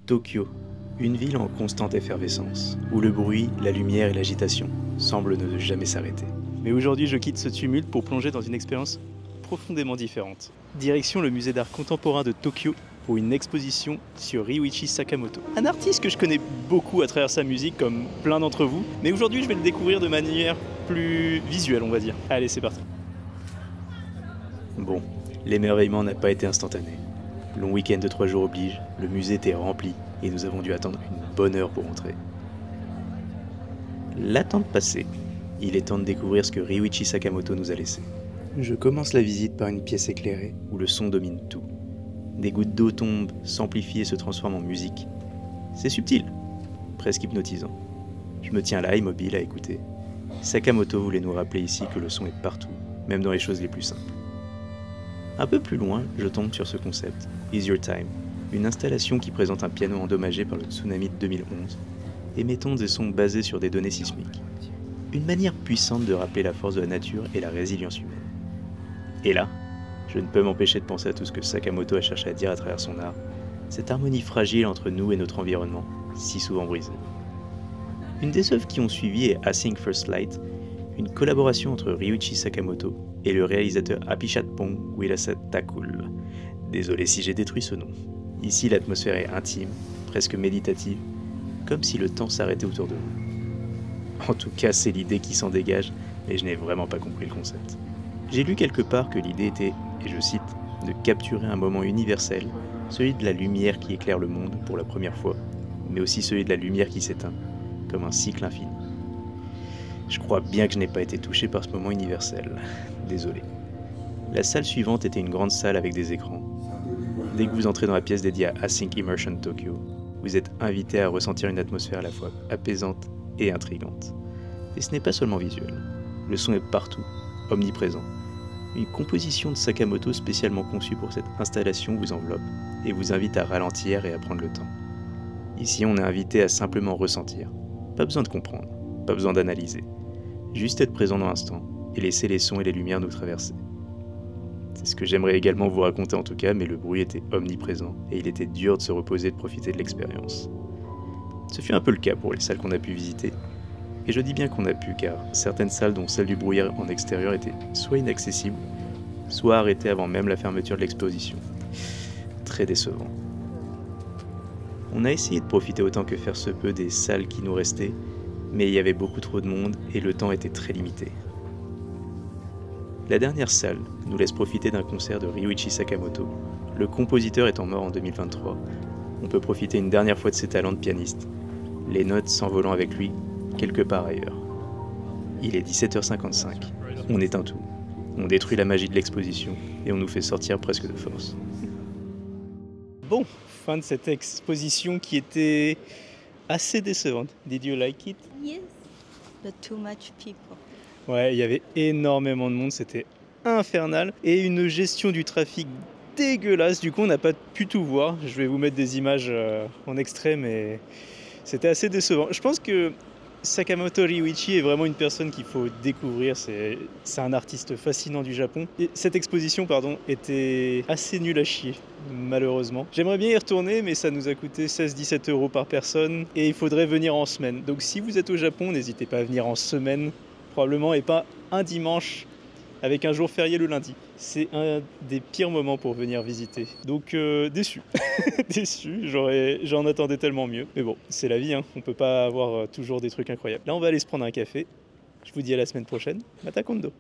Tokyo, une ville en constante effervescence, où le bruit, la lumière et l'agitation semblent ne jamais s'arrêter. Mais aujourd'hui, je quitte ce tumulte pour plonger dans une expérience profondément différente. Direction le musée d'art contemporain de Tokyo pour une exposition sur Ryuichi Sakamoto. Un artiste que je connais beaucoup à travers sa musique, comme plein d'entre vous, mais aujourd'hui je vais le découvrir de manière plus visuelle, on va dire. Allez, c'est parti. Bon, l'émerveillement n'a pas été instantané. Long week-end de 3 jours oblige, le musée était rempli et nous avons dû attendre une bonne heure pour entrer. L'attente passée, il est temps de découvrir ce que Ryuichi Sakamoto nous a laissé. Je commence la visite par une pièce éclairée où le son domine tout. Des gouttes d'eau tombent, s'amplifient et se transforment en musique. C'est subtil, presque hypnotisant. Je me tiens là, immobile, à écouter. Sakamoto voulait nous rappeler ici que le son est partout, même dans les choses les plus simples. Un peu plus loin, je tombe sur ce concept, Is Your Time, une installation qui présente un piano endommagé par le tsunami de 2011, émettant des sons basés sur des données sismiques. Une manière puissante de rappeler la force de la nature et la résilience humaine. Et là, je ne peux m'empêcher de penser à tout ce que Sakamoto a cherché à dire à travers son art, cette harmonie fragile entre nous et notre environnement, si souvent brisée. Une des œuvres qui ont suivi est Async First Light, une collaboration entre Ryuichi Sakamoto et le réalisateur Apichatpong Weerasethakul. Désolé si j'ai détruit ce nom. Ici, l'atmosphère est intime, presque méditative, comme si le temps s'arrêtait autour de vous. En tout cas, c'est l'idée qui s'en dégage, mais je n'ai vraiment pas compris le concept. J'ai lu quelque part que l'idée était, et je cite, de capturer un moment universel, celui de la lumière qui éclaire le monde pour la première fois, mais aussi celui de la lumière qui s'éteint, comme un cycle infini. Je crois bien que je n'ai pas été touché par ce moment universel. Désolé. La salle suivante était une grande salle avec des écrans. Dès que vous entrez dans la pièce dédiée à Async Immersion Tokyo, vous êtes invité à ressentir une atmosphère à la fois apaisante et intrigante. Et ce n'est pas seulement visuel. Le son est partout, omniprésent. Une composition de Sakamoto spécialement conçue pour cette installation vous enveloppe et vous invite à ralentir et à prendre le temps. Ici, on est invité à simplement ressentir. Pas besoin de comprendre, pas besoin d'analyser. Juste être présent dans l'instant et laisser les sons et les lumières nous traverser. C'est ce que j'aimerais également vous raconter en tout cas, mais le bruit était omniprésent et il était dur de se reposer et de profiter de l'expérience. Ce fut un peu le cas pour les salles qu'on a pu visiter. Et je dis bien qu'on a pu, car certaines salles, dont celle du brouillard en extérieur, étaient soit inaccessibles, soit arrêtées avant même la fermeture de l'exposition. Très décevant. On a essayé de profiter autant que faire se peut des salles qui nous restaient, mais il y avait beaucoup trop de monde et le temps était très limité. La dernière salle nous laisse profiter d'un concert de Ryuichi Sakamoto. Le compositeur étant mort en 2023, on peut profiter une dernière fois de ses talents de pianiste, les notes s'envolant avec lui quelque part ailleurs. Il est 17h55, on éteint tout, on détruit la magie de l'exposition et on nous fait sortir presque de force. Bon, fin de cette exposition qui était assez décevante. Did you like it? Yes, but too much people. Ouais, il y avait énormément de monde, c'était infernal et une gestion du trafic dégueulasse. Du coup, on n'a pas pu tout voir. Je vais vous mettre des images en extrait, mais c'était assez décevant. Je pense que Sakamoto Ryuichi est vraiment une personne qu'il faut découvrir, c'est un artiste fascinant du Japon. Et cette exposition était assez nulle à chier, malheureusement. J'aimerais bien y retourner, mais ça nous a coûté 16-17 € par personne et il faudrait venir en semaine. Donc si vous êtes au Japon, n'hésitez pas à venir en semaine, probablement, et pas un dimanche avec un jour férié le lundi. C'est un des pires moments pour venir visiter. Donc déçu, déçu, j'en attendais tellement mieux. Mais bon, c'est la vie, hein. On peut pas avoir toujours des trucs incroyables. Là, on va aller se prendre un café. Je vous dis à la semaine prochaine. Mata Kondo.